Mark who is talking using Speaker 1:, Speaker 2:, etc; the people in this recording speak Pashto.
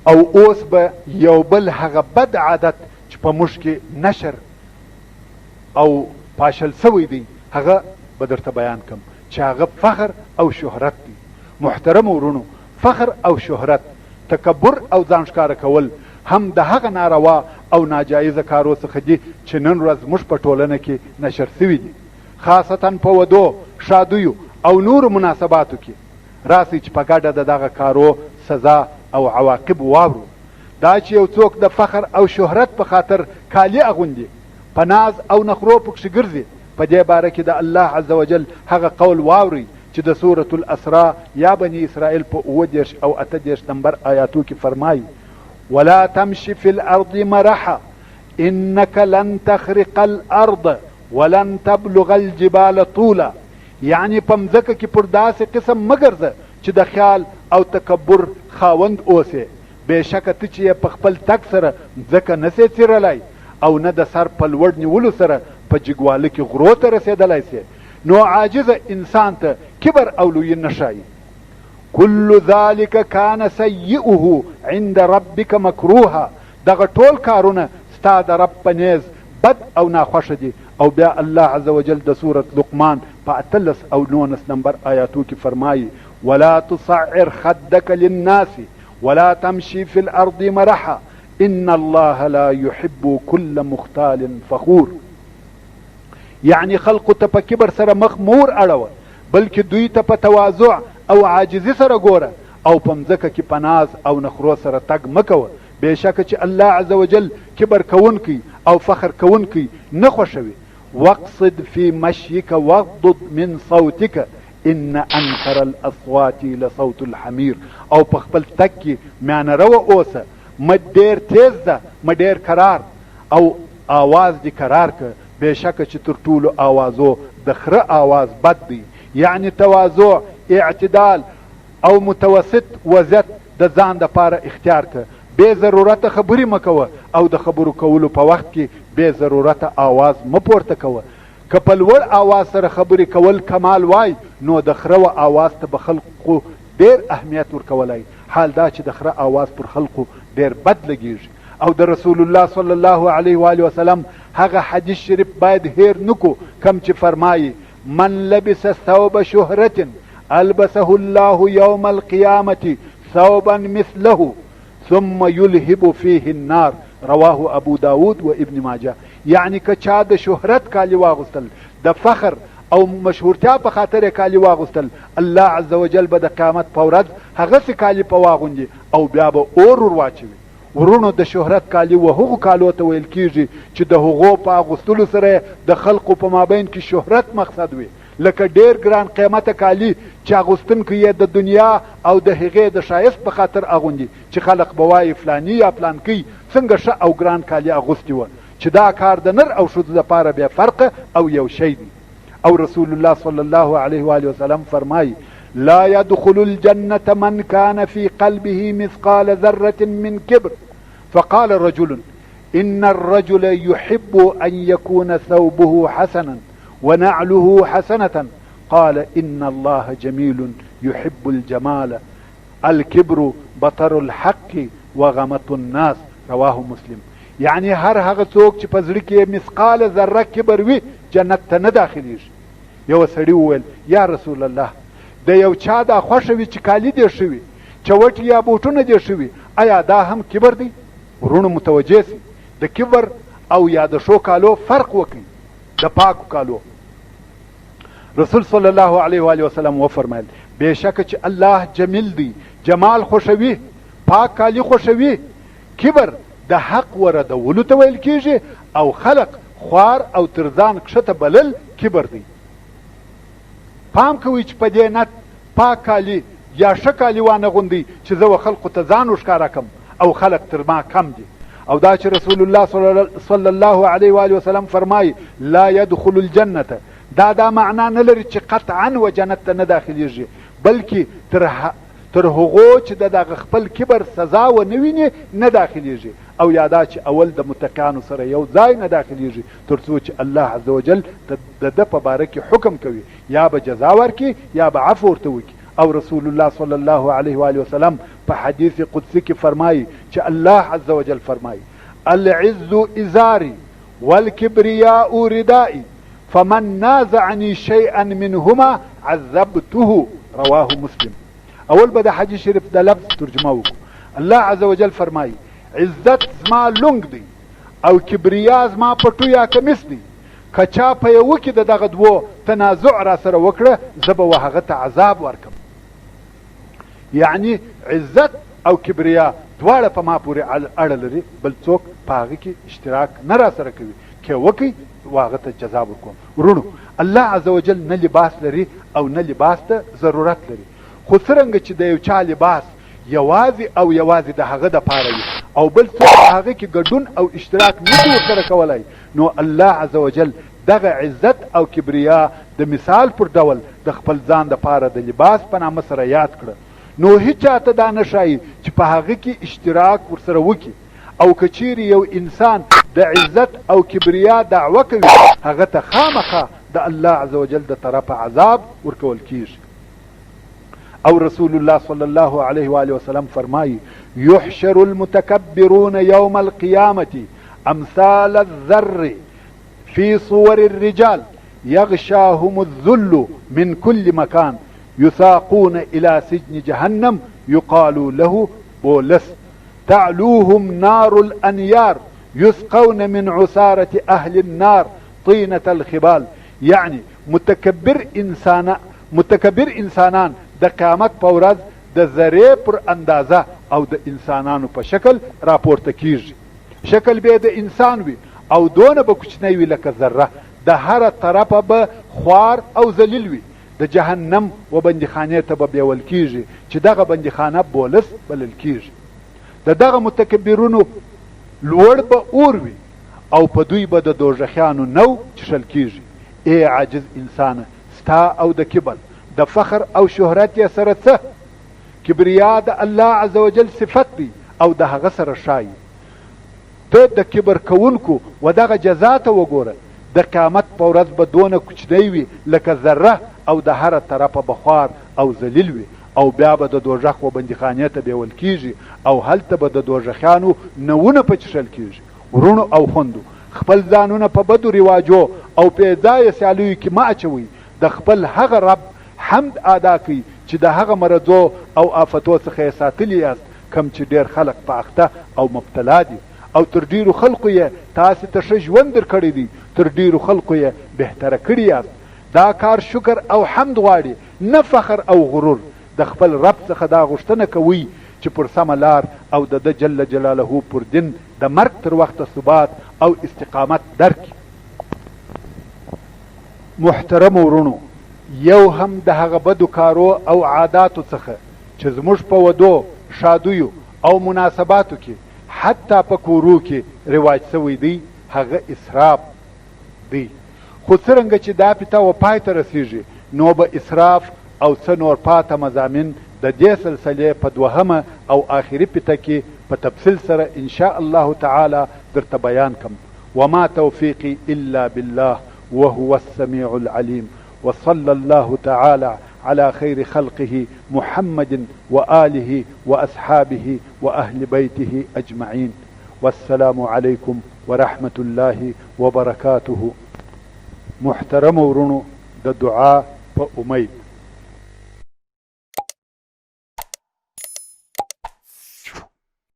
Speaker 1: او اوس به یو بل هغه بد عادت چې په موږ کې نشر او پاشل سوی دی هغه به درته بیان کم چې هغه فخر او شهرت دی. محترم ورونو، فخر او شهرت، تکبر او ځان ښکاره کول هم د هغه ناروا او ناجایزه کارو څخه دي چې نن ورځ موږ په ټولنه کې نشر سوي دي، خاصتا په ودو، شادیو او نورو مناسباتو کې. راسئ چې په ګډه د دغه کارو سزا او عواقب واورو. دا چې یو څوک د فخر او شهرت په خاطر کالي اغوندي، په ناز او نخرو پکښې ګرځي، په دې باره کې د الله عز وجل هغه قول واورئ چې د سورة الاسراء یا بني اسرائیل په 37 او 38 نمبر آیاتو کې فرمایي: ولا تمشي في الارض مرحا انك لن تخرق الارض ولن تبلغ الجبال طولا. یعنی په مځکه کې پر داسې قسم مګرځه چې د خیال او تکبر خاوند اوسې، بېشکه ته چې په خپل تګ سره مځکه نسې څیرلی او نه د سر په لوړ نیولو سره په جګواله کې غرو ته رسېدلی سې. نو عاجزه انسان ته کبر او لویي نه ښایي. کل ذلك کان سیئه عند ربک مکروها. دغه ټول کارونه ستا د رب په نیز بد او ناخوښه دي. او بیا الله عز وجل د سورة لقمان په 18 او 19 نمبر آیاتو کې فرمایي: ولا تصعر خدك للناس ولا تمشي في الارض مرحا ان الله لا يحب كل مختال فخور. یعنی خلقو ته په کبر سره مخ مور اړوه، بلکې دوی ته په تواضع او عاجزي سره ګوره، او په مځکه کې په ناز او نخرو سره تګ مه کوه. بېشکه چې الله عز وجل کبر کوونکی او فخر کوونکی نه خوښوي. واقصد في مشيك واغضض من صوتك ان انكر الاصوات لصوت الحمير. او په خپل تګ کې میانه روه اوسه، مه ډېر تیز ده، مه ډېر کرار، او آواز دې کرار که، بېشکه چې تر ټولو آوازو د خره آواز بد دی. یعنی تواضع، اعتدال او متوسط وضعیت د ځان دپاره اختیار که. بې ضرورته خبرې مه کوه او د خبرو کولو په وخت کې بې ضرورته آواز مه پورته کوه. که په لوړ آواز سره خبرې کول کمال وای، نو د خره و آواز ته به خلقو ډېر اهمیت ورکولی. حال دا چې د خره آواز پر خلقو ډېر بد لګېږي. او د رسول الله صلی الله علیه و آله وسلم هغه حدیث شریف باید هیر نکو کم چې فرمایي: من لبس ثوب شهرة البسه الله یوم القیامة ثوبا مثله ثم يلهب فيه النار. رواه ابو داود و ابن ماجه. یعنی که چا د شهرت کالی واغوستل، د فخر او مشهورتیا په خاطر کالی واغوستل، الله عز وجل به د قیامت په ورځ هغسې کالی په واغوندي او بیا به اور ور واچوي. ورونو، د شهرت کالی و هغو کالو ته ویل کیږي چې د هغو په اغوستلو سره د خلقو په مابین کې شهرت مقصد وي. لکه ډیر ګران قیمته کالی چې اغوستونکي یې د دنیا او د هغې د ښایست په خاطر اغوندي، چې خلق به وایي فلاني یا پلانکي څنګه ښه او ګران کالي اغوستي وه، چې دا کار د نر او ښځو دپاره بې فرقه او یو شی دی. او رسول الله صلی الله علیه و آله وسلم فرمایي: لا يدخل الجنة من كان في قلبه مثقال ذرة من كبر. فقال رجل: إن الرجل يحب أن يكون ثوبه حسنا ونعله حسنة. قال: إن الله جميل يحب الجمال. الكبر بطر الحق وغمط الناس. رواه مسلم. یعنی هر هغه څوک چې په زړه کې مثقال ذره کبر وي جنت ته نه داخلیږي. یو سړي وویل: یا رسول الله، د یو چا دا خوښه وي چې کالي دې ښه وي، چوټ یا بوټونه دې ښه وي، آیا دا هم کبر دی؟ ورونو متوجه سي، د کبر او یا د ښو کالو فرق وکړي، د پاکو کالو. رسول صلی الله علیه و آله وسلم وفرمایل: بېشکه چې الله جمیل دی، جمال خوښوي، پاک کالي خوښوي. کبر د حق وردولو ته ویل کیږي، او خلق خوار او تر ځان کښته بلل کبر دی. پام کوئ چې په دې نت پاک کالي یا ښه کالي وانه غوندئ چې زه و خلقو ته ځان وښکاره کم او خلق تر ما کم دي. او دا چې رسول الله صلی الله علیه و آله وسلم فرمایي: لا يدخل الجنة، دا معنا نه لري چې قطعا و جنت ته نه داخلیږي، بلکې تر هغو چې دغه خپل کبر سزا و نه ویني نه داخلیږي، او یادا چې اول د متقیانو سره یو ځای نه داخلیږي، تر څو چې الله عز وجل د ده په باره کې حکم کوي، یا به جزا ورکړي یا به عفو ورته وکړي. او رسول الله صلی الله علیه و آله وسلم په حدیث قدسی کې فرمایي چې الله عز وجل فرمایي العز ازاری والکبریاء ردائی فمن نازعني شيئا منهما عذبته رواه مسلم. اول به د حدیث شریف د لفظ ترجمه وکړو. الله عز وجل فرمایي عزت زما لونګ دی او کبریا زما پټو یا کمیس دی، که چا په یو کې د دغه دوو تنازع را سره وکړه زه به هغه ته عذاب ورکم. یعنی عزت او کبریا دواړه په ما پورې اړه لري، بل څوک په هغه کې اشتراک نه را سره کوي. که وکړي هغه ته جزا ورکوم. ورونو الله عز وجل نه لباس لري او نه لباس ته ضرورت لري، خو څرنګه چې د یو چا لباس یوازې او یوازې د هغه دپاره وي او بل څوک په هغه کې ګډون او اشتراک نشي ورسره کولی، نو الله عز وجل دغه عزت او کبریا د مثال پر ډول د خپل ځان دپاره د لباس په نامه سره یاد کړه. نو هیچ چاته دا نه ښایي چې په هغه کې اشتراک ورسره وکړي، او که چیرې یو انسان د عزت او کبریا دعوه کوي هغه ته خامخا د الله عز وجل د طرفه عذاب ورکول کیږي. او رسول الله صلی الله علیه و آله وسلم فرمایي یحشر المتکبرون یوم القیامة امثال الذر في صور الرجال يغشاهم الذل من كل مكان يساقون إلى سجن جهنم يقال له بولس تعلوهم نار الأنيار يسقون من عصارة أهل النار طينة الخبال. يعني متکبر انسانان د قیامت په ورځ د ذرې پر اندازه او د انسانانو په شکل راپورته کیږي. شکل به د انسان وي او دونه به کوچنی وي لکه ذره، د هره طرفه به خوار او ذلیل وي. د جهنم و بندخانې ته به بیول کیږي چې دغه بندخانه بولس بلل کیږي. د دغه متکبرونو لوړ به اور وي او په دوی به د دوزخیانو نو چښل کیږي. ای عاجز انسانه، ستا او د کبر د فخر او شهرت یې سره څه؟ کبریا د الله عز وجل صفت دی او د هغه سره ښایي. ته د کبر کوونکو و دغه جزا ته وګوره، د قیامت په ورځ به دونه کوچنی وي لکه ذره او د هره طرفه به خوار او ذلیل وي، او بیا به د دوزخ و بندخانې ته بیول کیږي او هلته به د دوزخیانو نوونه په چښل کیږي. ورونو او خوندو، خپل ځانونه په بدو رواجو او په ځای سیالیو کې مه اچوئ. د خپل هغه رب حمد ادا کوي چې د هغه مرضو او آفتو څخه یې ساتلی یاست کم چې ډېر خلق په اخته او مبتلا دي، او تر ډیرو خلقو یې تاسې ته ښه ژوند درکړی دی، تر ډیرو خلقو یې بهتره کړي یاست. دا کار شکر او حمد غواړي، نه فخر او غرور. د خپل رب څخه دا غوښتنه کوي چې پر سمه لار او د ده جل جلاله پر دین د مرګ تر وخته ثبات او استقامت درکړي. محترمو ورونو، یو هم د هغه بدو کارو او عاداتو څخه چې زموږ په ودو، شادیو او مناسباتو کې حتی په کورو کې رواج سوی دی هغه اسراف دی. خو څرنګه چې دا پیته و پای ته رسیږي نو به اسراف او څه نور پاته مضامین د دې سلسلې په دوهمه او آخري پیته کې په تفصیل سره ان شاء الله تعالی درته بیان کم. وما توفیقی الا بالله وهو السميع العليم. وصلى الله تعالى على خير خلقه محمد وآله وأصحابه وأهل بيته أجمعين. والسلام عليكم ورحمة الله وبركاته. محترم ورونو، د دعا په امید